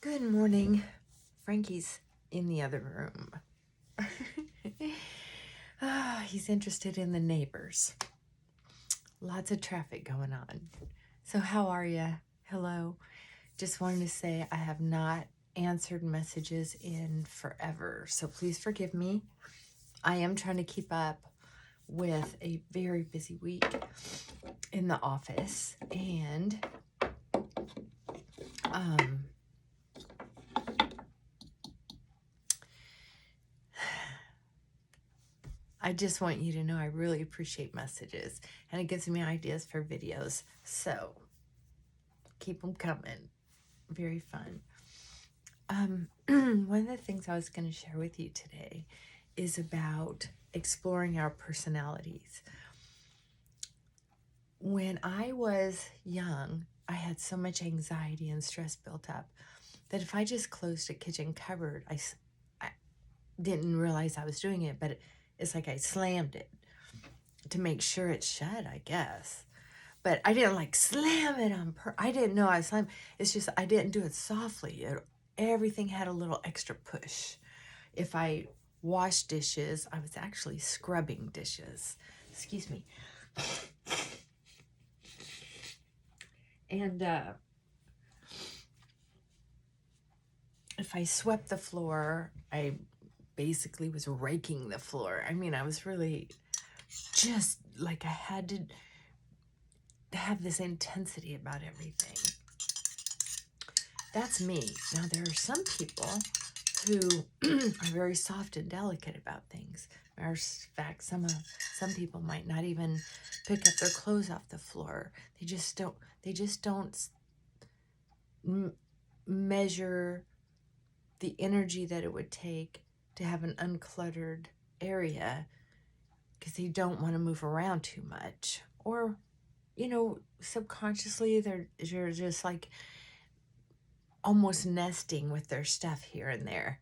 Good morning. Frankie's in the other room. He's interested in the neighbors. Lots of traffic going on. So how are you? Hello. Just wanted to say I have not answered messages in forever, so please forgive me. I am trying to keep up with a very busy week in the office, and I just want you to know I really appreciate messages, and it gives me ideas for videos. So keep them coming. Very fun. One of the things I was going to share with you today is about exploring our personalities. When I was young, I had so much anxiety and stress built up that if I just closed a kitchen cupboard, I didn't realize I was doing it, but it's like I slammed it to make sure it's shut, I guess. But I didn't like slam it on I didn't know I slammed. It's just I didn't do it softly. Everything had a little extra push. If I washed dishes, I was actually scrubbing dishes. Excuse me. And if I swept the floor, I basically was raking the floor. I mean, I was really just like I had to have this intensity about everything. That's me. Now, there are some people who are very soft and delicate about things. In fact, some people might not even pick up their clothes off the floor. They just don't measure the energy that it would take to have an uncluttered area because they don't want to move around too much. Or, subconsciously they're just like almost nesting with their stuff here and there.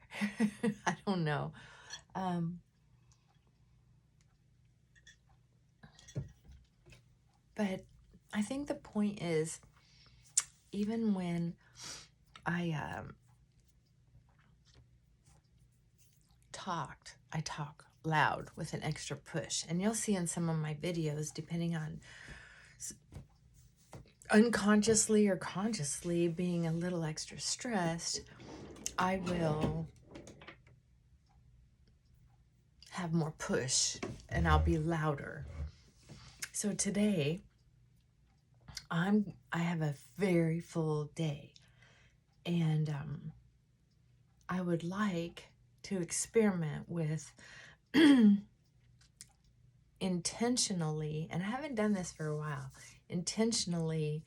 I don't know. But I think the point is, even when I talk loud with an extra push. And you'll see in some of my videos, depending on unconsciously or consciously being a little extra stressed, I will have more push and I'll be louder. So today, I have a very full day, and I would like to experiment with intentionally, and I haven't done this for a while, intentionally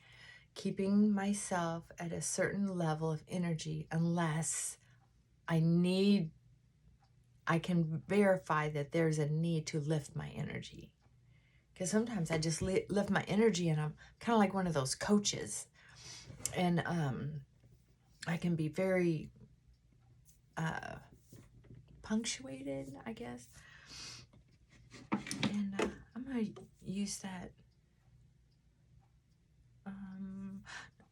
keeping myself at a certain level of energy unless I can verify that there's a need to lift my energy. Because sometimes I just lift my energy and I'm kind of like one of those coaches. And I can be very punctuated, I guess. And I'm going to use that.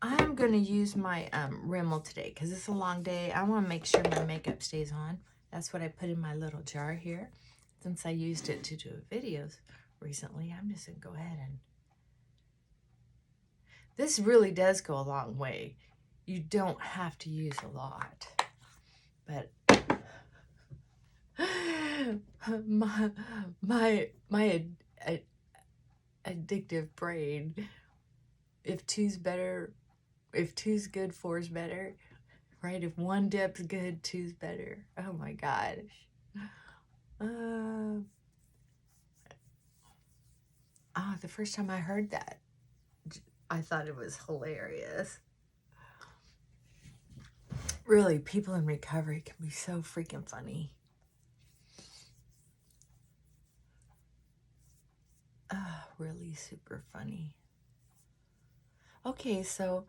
I'm going to use my Rimmel today because it's a long day. I want to make sure my makeup stays on. That's what I put in my little jar here. Since I used it to do videos recently, I'm just going to go ahead and... This really does go a long way. You don't have to use a lot. But my addictive brain, if two's good, four's better, right? If one dip's good, two's better. Oh my gosh. The first time I heard that, I thought it was hilarious. Really, people in recovery can be so freaking funny. Really super funny. Okay, so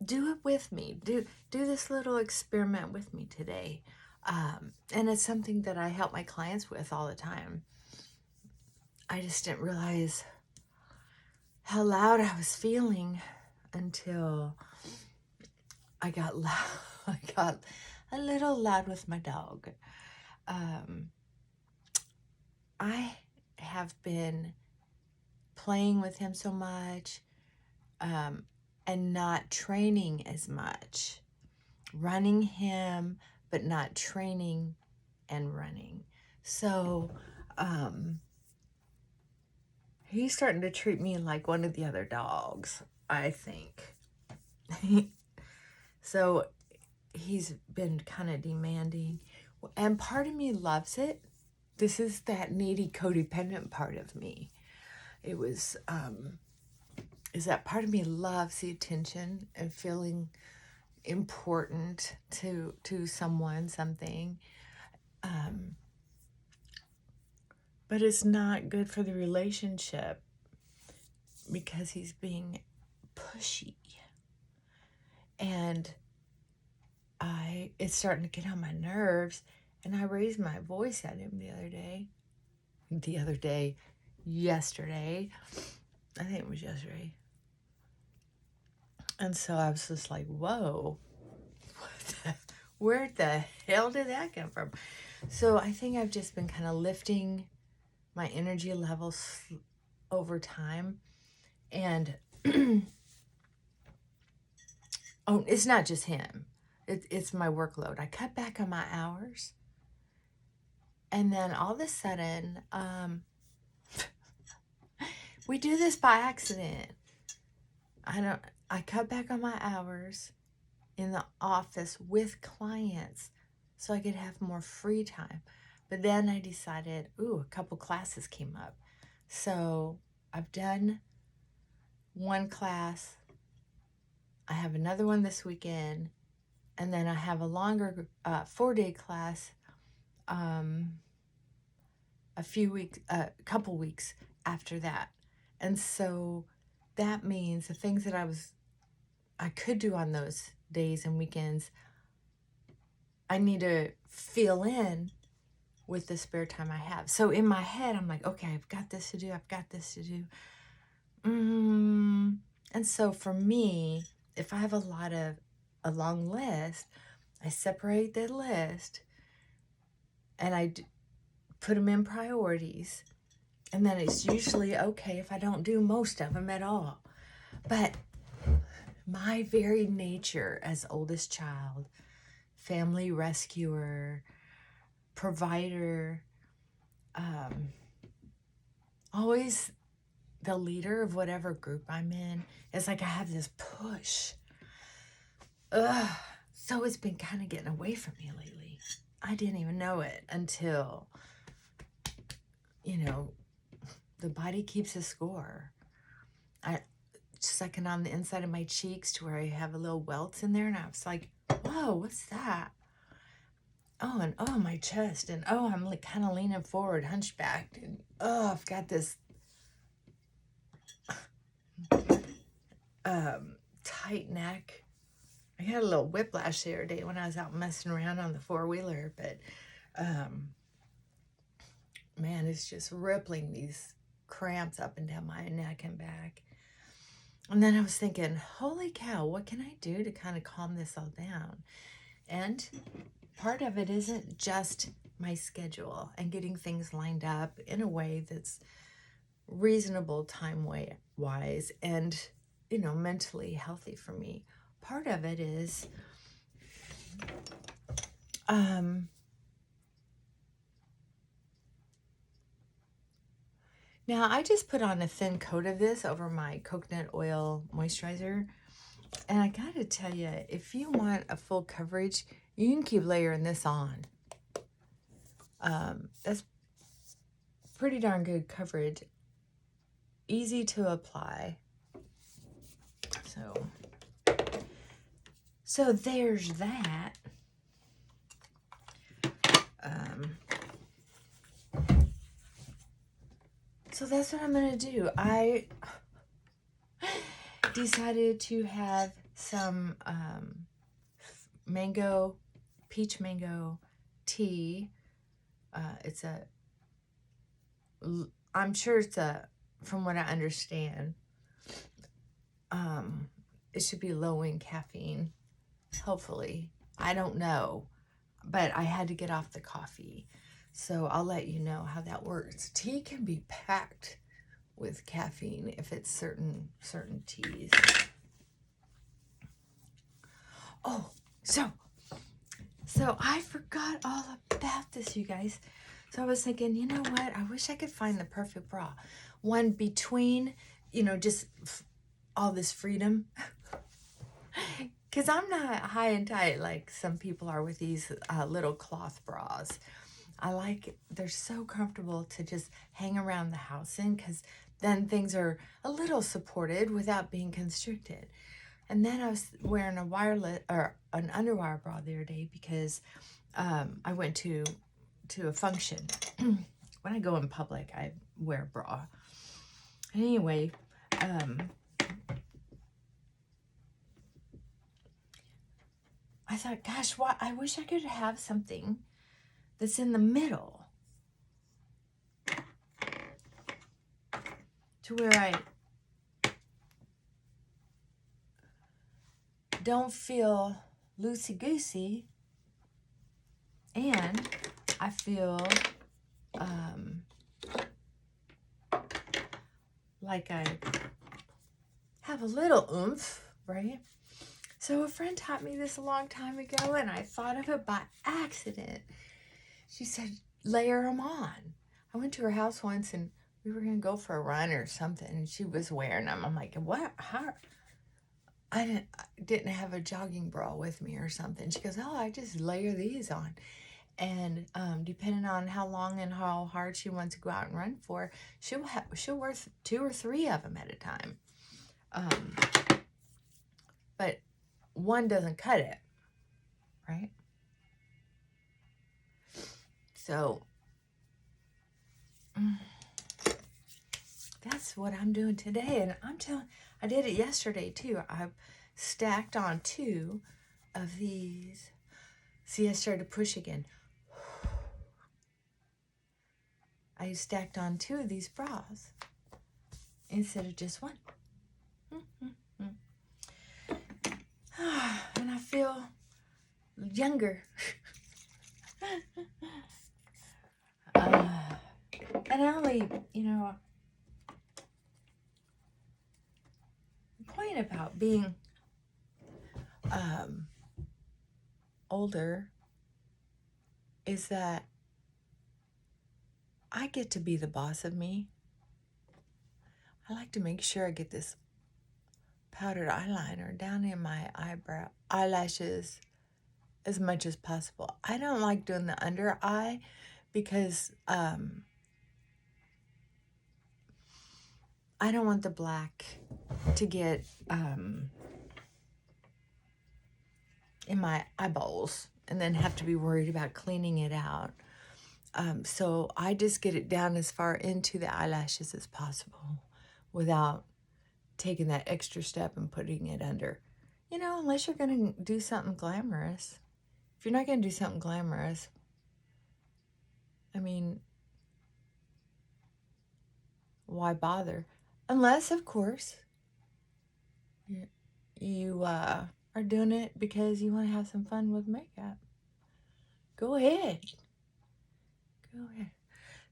do it with me. Do this little experiment with me today. And it's something that I help my clients with all the time. I just didn't realize how loud I was feeling until I got loud. I got a little loud with my dog. I have been playing with him so much, and not training as much. Running him, but not training and running. So, he's starting to treat me like one of the other dogs, I think. So he's been kind of demanding, and part of me loves it. This is that needy, codependent part of me. It was, is that part of me loves the attention and feeling important to someone, something. But it's not good for the relationship because he's being pushy. And it's starting to get on my nerves. And I raised my voice at him yesterday. I think it was yesterday. And so I was just like, whoa, where the hell did that come from? So I think I've just been kind of lifting my energy levels over time. And oh, it's not just him. It's my workload. I cut back on my hours. And then all of a sudden, we do this by accident. I cut back on my hours in the office with clients so I could have more free time. But then I decided, a couple classes came up. So I've done one class. I have another one this weekend. And then I have a longer 4-day class a couple weeks after that. And so that means the things that I could do on those days and weekends, I need to fill in with the spare time I have. So in my head, I'm like, okay, I've got this to do. And so for me, if I have a long list, I separate the list and I put them in priorities. And then it's usually okay if I don't do most of them at all. But my very nature as oldest child, family rescuer, provider, always the leader of whatever group I'm in, it's like I have this push. So it's been kind of getting away from me lately. I didn't even know it until, the body keeps a score. I sucking on the inside of my cheeks to where I have a little welts in there, and I was like, whoa, what's that? Oh, and my chest, and I'm like kind of leaning forward, hunchbacked, and I've got this tight neck. I had a little whiplash the other day when I was out messing around on the 4-wheeler, but man, it's just rippling these cramps up and down my neck and back. And then I was thinking, holy cow, what can I do to kind of calm this all down? And part of it isn't just my schedule and getting things lined up in a way that's reasonable time-wise and, mentally healthy for me. Part of it is now I just put on a thin coat of this over my coconut oil moisturizer. And I gotta tell you, if you want a full coverage, you can keep layering this on. That's pretty darn good coverage. Easy to apply. So there's that. So that's what I'm gonna do. I decided to have some peach mango tea. I'm sure from what I understand, it should be low in caffeine. hopefully. I don't know, but I had to get off the coffee. So I'll let you know how that works. Tea can be packed with caffeine if it's certain teas. Oh, so I forgot all about this, you guys. So I was thinking, you know what? I wish I could find the perfect bra. One between, just all this freedom. Because I'm not high and tight like some people are with these little cloth bras. They're so comfortable to just hang around the house in, because then things are a little supported without being constricted. And then I was wearing a wireless or an underwire bra the other day because I went to a function. When I go in public, I wear a bra. Anyway, I thought, gosh, I wish I could have something that's in the middle to where I don't feel loosey-goosey and I feel like I have a little oomph, right? So a friend taught me this a long time ago, and I thought of it by accident. She said, layer them on. I went to her house once, and we were going to go for a run or something, and she was wearing them. I'm like, what? How? I didn't have a jogging bra with me or something. She goes, oh, I just layer these on. And depending on how long and how hard she wants to go out and run for, she'll wear 2 or 3 of them at a time. But one doesn't cut it, right? So that's what I'm doing today. And I did it yesterday too. I stacked on 2 of these. See, I started to push again. I stacked on 2 of these bras instead of just one. And I feel younger. And I only, the point about being older is that I get to be the boss of me. I like to make sure I get this powdered eyeliner down in my eyelashes as much as possible. I don't like doing the under eye because I don't want the black to get in my eyeballs and then have to be worried about cleaning it out. So I just get it down as far into the eyelashes as possible without taking that extra step and putting it under. Unless you're going to do something glamorous. If you're not going to do something glamorous, I mean, why bother? Unless, of course, you are doing it because you want to have some fun with makeup. Go ahead.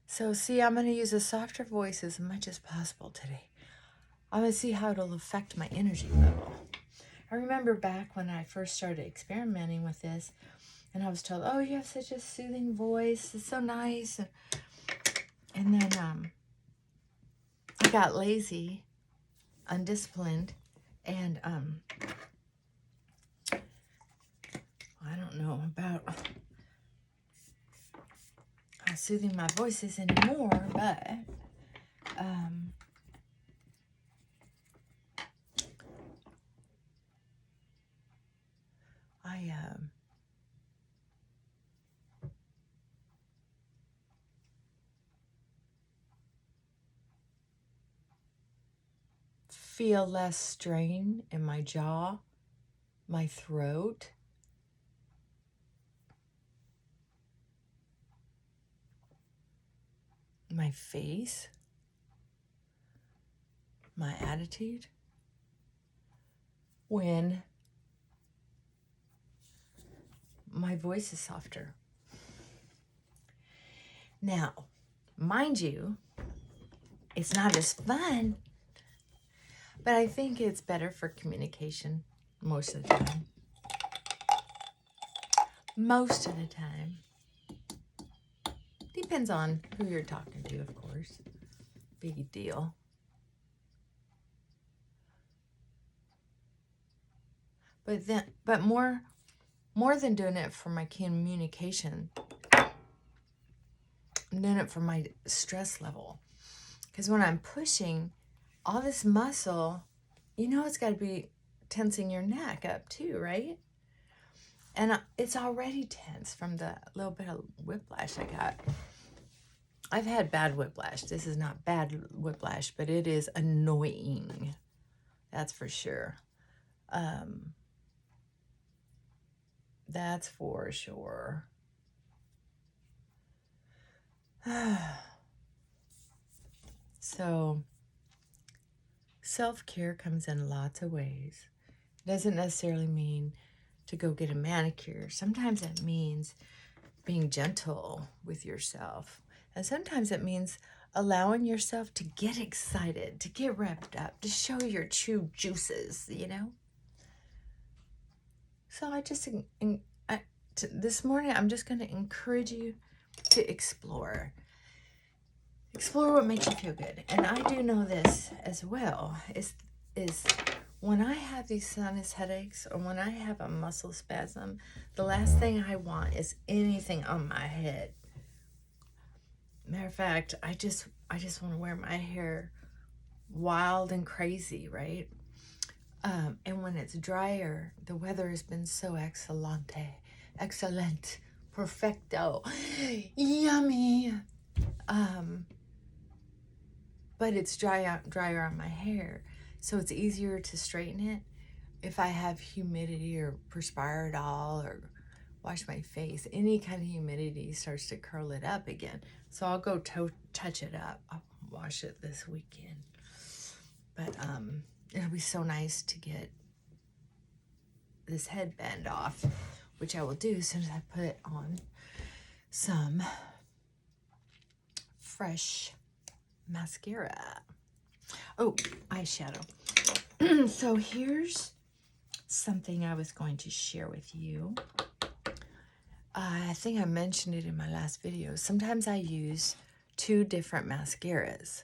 So, see, I'm going to use a softer voice as much as possible today. I'm going to see how it'll affect my energy level. I remember back when I first started experimenting with this, and I was told, oh, you have such a soothing voice. It's so nice. And then I got lazy, undisciplined, and I don't know about how soothing my voice is anymore, but I feel less strain in my jaw, my throat, my face, my attitude when my voice is softer. Now, mind you, it's not as fun, but I think it's better for communication most of the time. Most of the time. Depends on who you're talking to, of course. Big deal. But more than doing it for my communication, I'm doing it for my stress level. Because when I'm pushing, all this muscle, you know it's got to be tensing your neck up too, right? And it's already tense from the little bit of whiplash I got. I've had bad whiplash. This is not bad whiplash, but it is annoying. That's for sure. That's for sure. So, self-care comes in lots of ways. It doesn't necessarily mean to go get a manicure. Sometimes it means being gentle with yourself. And sometimes it means allowing yourself to get excited, to get revved up, to show your true juices, you know? So this morning, I'm just going to encourage you to explore. Explore what makes you feel good. And I do know this as well, is when I have these sinus headaches or when I have a muscle spasm, the last thing I want is anything on my head. Matter of fact, I just want to wear my hair wild and crazy, right? And when it's drier, the weather has been so excellent, perfecto, yummy. But it's drier on my hair, so it's easier to straighten it. If I have humidity or perspire at all or wash my face, any kind of humidity starts to curl it up again. So I'll go touch it up. I'll wash it this weekend. But it'll be so nice to get this headband off, which I will do as soon as I put on some fresh mascara. Oh, eyeshadow. So here's something I was going to share with you. I think I mentioned it in my last video. Sometimes I use 2 different mascaras.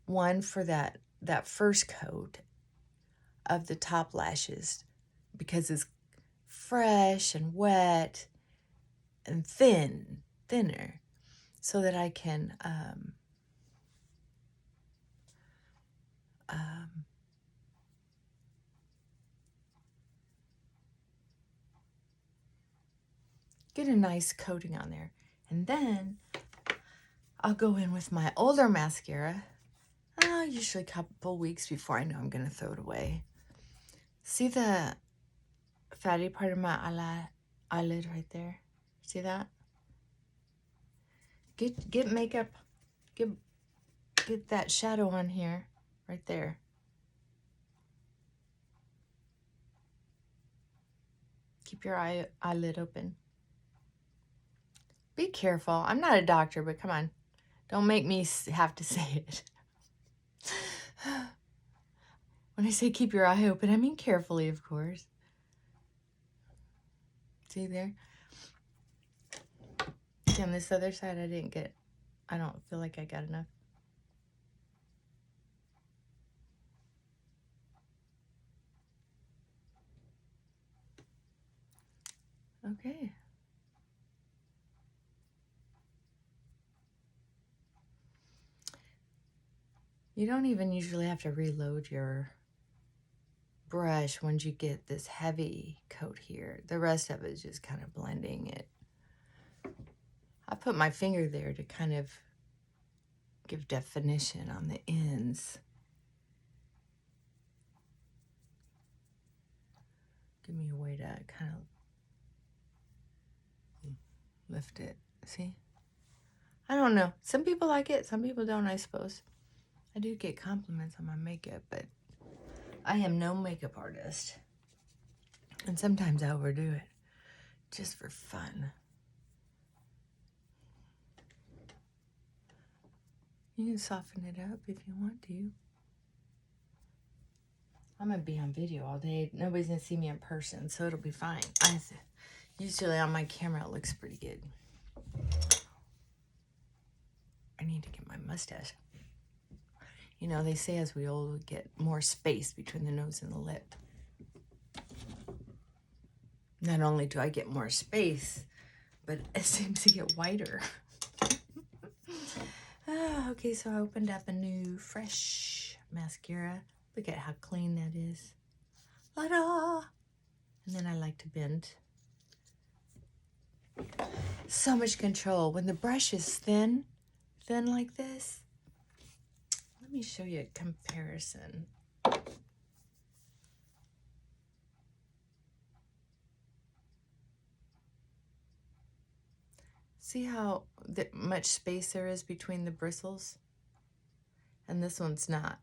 One for that first coat of the top lashes because it's fresh and wet and thinner, so that I can get a nice coating on there. And then I'll go in with my older mascara, usually a couple weeks before I know I'm going to throw it away. See the fatty part of my eyelid right there? See that? Get makeup, get that shadow on here, right there. Keep your eyelid open. Be careful. I'm not a doctor, but come on. Don't make me have to say it. When I say keep your eye open, I mean carefully, of course. See there? See, on this other side, I don't feel like I got enough. Okay. You don't even usually have to reload your brush once you get this heavy coat here. The rest of it is just kind of blending it. I put my finger there to kind of give definition on the ends. Give me a way to kind of lift it. See? I don't know. Some people like it, some people don't, I suppose. I do get compliments on my makeup, but I am no makeup artist. And sometimes I overdo it. just for fun. You can soften it up if you want to. I'm going to be on video all day. Nobody's going to see me in person, so it'll be fine. Usually on my camera, it looks pretty good. I need to get my mustache. You know, they say as we old, we get more space between the nose and the lip. Not only do I get more space, but it seems to get whiter. Okay, so I opened up a new fresh mascara. Look at how clean that is. Ta-da! And then I like to bend. So much control. When the brush is thin like this, let me show you a comparison. See how much space there is between the bristles? And this one's not.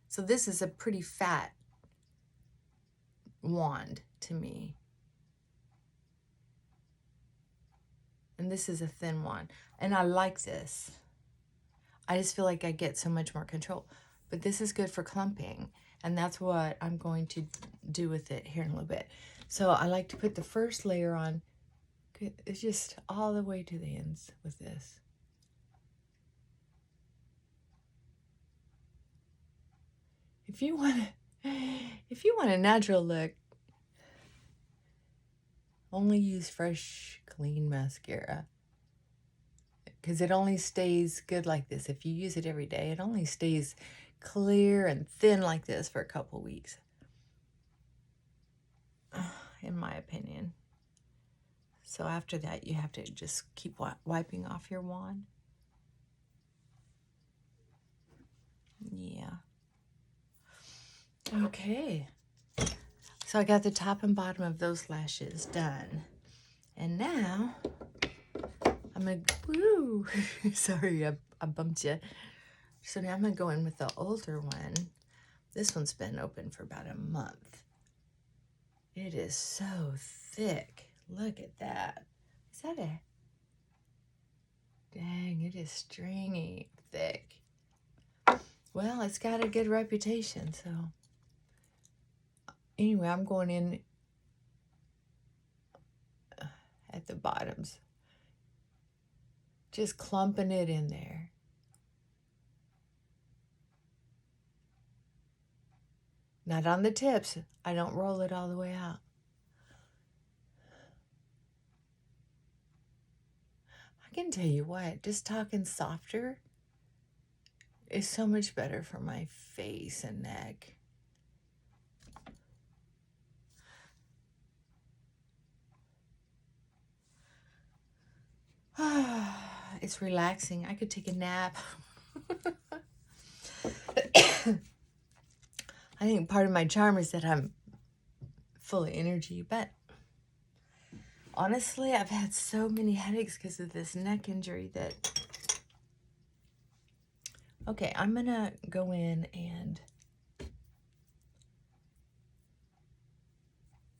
So this is a pretty fat wand to me. And this is a thin one. And I like this. I just feel like I get so much more control. But this is good for clumping. And that's what I'm going to do with it here in a little bit. So I like to put the first layer on. It's just all the way to the ends with this. If you want a natural look, only use fresh, clean mascara. Because it only stays good like this. If you use it every day, it only stays clear and thin like this for a couple weeks. In my opinion. So after that, you have to just keep wiping off your wand. Yeah. Okay. So I got the top and bottom of those lashes done. And now, I'm going to, woo, sorry, I bumped you. So now I'm going to go in with the older one. This one's been open for about a month. It is so thick. Look at that. Is that a... Dang, it is stringy thick. Well, it's got a good reputation, so... Anyway, I'm going in at the bottoms. Just clumping it in there. Not on the tips. I don't roll it all the way out. I can tell you what, just talking softer is so much better for my face and neck. It's relaxing. I could take a nap. I think part of my charm is that I'm full of energy, but honestly, I've had so many headaches because of this neck injury that... Okay, I'm going to go in and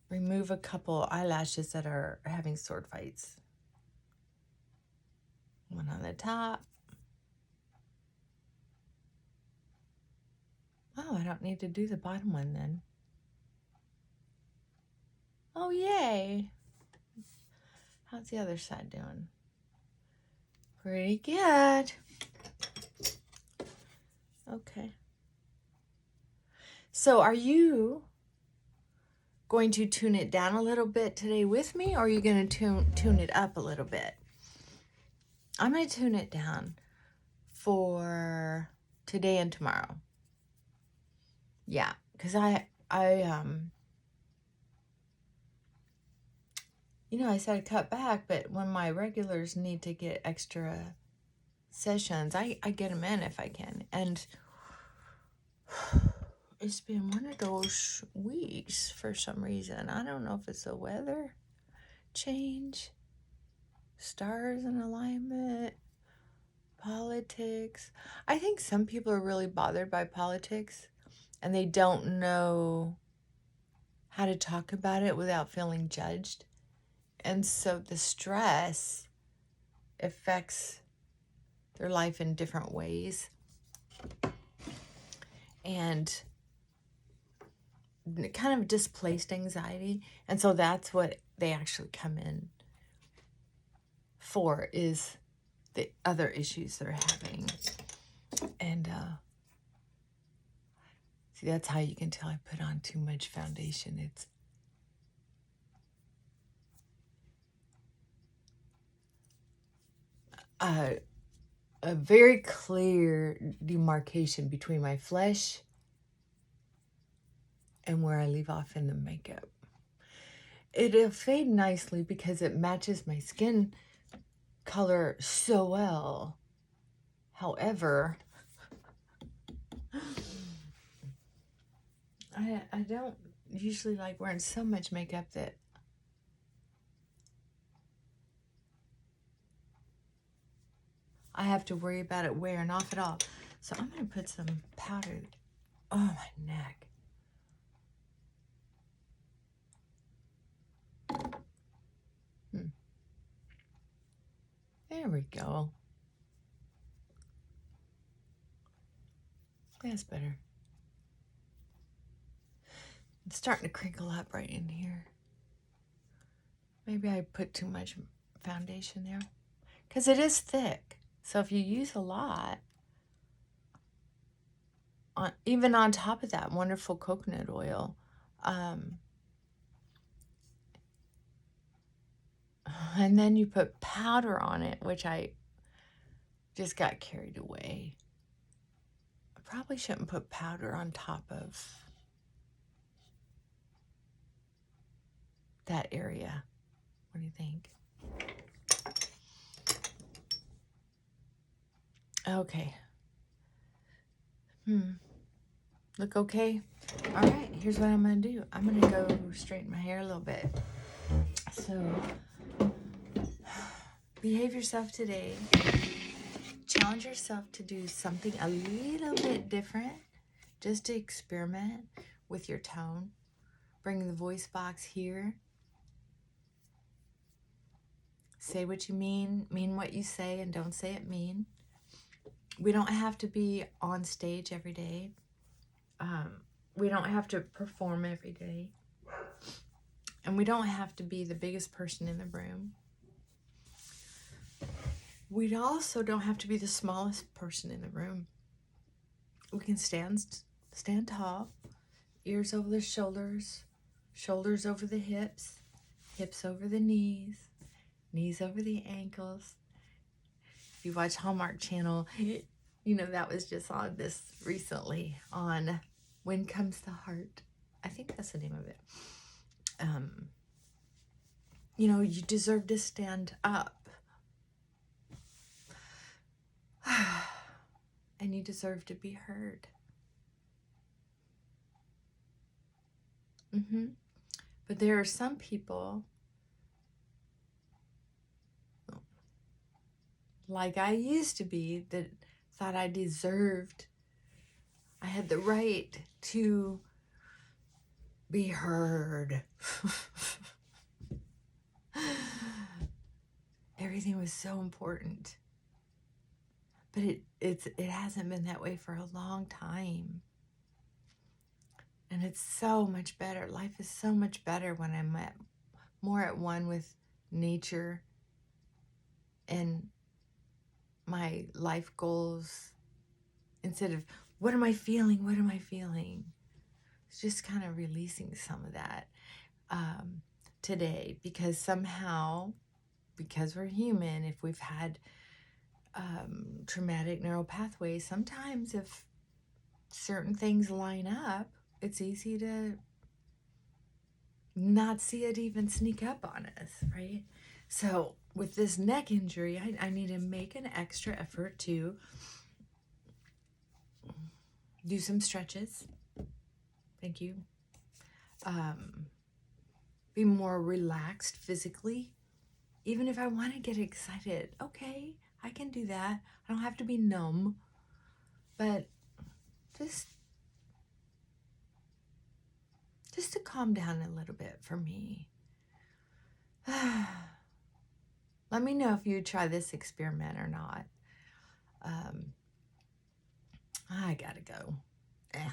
remove a couple eyelashes that are having sword fights. One on the top. Oh, I don't need to do the bottom one then. Oh, yay. How's the other side doing? Pretty good. Okay. So are you going to tune it down a little bit today with me, or are you going to tune it up a little bit? I'm going to tune it down for today and tomorrow. Yeah, because I you know, I said cut back, but when my regulars need to get extra sessions, I get them in if I can. And it's been one of those weeks for some reason. I don't know if it's the weather change, stars in alignment, politics. I think some people are really bothered by politics and they don't know how to talk about it without feeling judged. And so the stress affects their life in different ways. And it kind of displaced anxiety. And so that's what they actually come in for, is the other issues they're having. And see, that's how you can tell I put on too much foundation. It's a very clear demarcation between my flesh and where I leave off in the makeup. It'll fade nicely because it matches my skin color so well. However, I don't usually like wearing so much makeup that I have to worry about it wearing off at all. So I'm going to put some powder. Oh, my neck. There we go. That's better. It's starting to crinkle up right in here. Maybe I put too much foundation there. Because it is thick. So if you use a lot, even on top of that wonderful coconut oil, and then you put powder on it, which I just got carried away. I probably shouldn't put powder on top of that area. What do you think? Okay. Look okay? All right, here's what I'm going to do. I'm going to go straighten my hair a little bit. So, behave yourself today. Challenge yourself to do something a little bit different, just to experiment with your tone. Bring the voice box here. Say what you mean what you say, and don't say it mean. We don't have to be on stage every day. We don't have to perform every day. And we don't have to be the biggest person in the room. We also don't have to be the smallest person in the room. We can stand tall, ears over the shoulders, shoulders over the hips, hips over the knees, knees over the ankles. If you watch Hallmark Channel, you know that was just on this recently on When Comes the Heart. I think that's the name of it. You know, you deserve to stand up. And you deserve to be heard. But there are some people, like I used to be, that thought I deserved, I had the right to be heard. Everything was so important. But it hasn't been that way for a long time. And it's so much better. Life is so much better when I'm more at one with nature and my life goals, instead of what am I feeling? What am I feeling? It's just kind of releasing some of that today, because somehow, because we're human, if we've had traumatic neural pathways, sometimes if certain things line up, it's easy to not see it even sneak up on us, right? So with this neck injury, I need to make an extra effort to do some stretches. Thank you. Be more relaxed physically. Even if I want to get excited, okay, I can do that. I don't have to be numb. But just to calm down a little bit for me. Let me know if you try this experiment or not. I gotta go. Eh,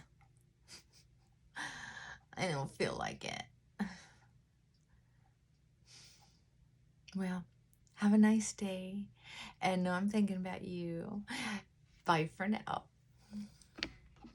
I don't feel like it. Well, have a nice day. And know I'm thinking about you. Bye for now.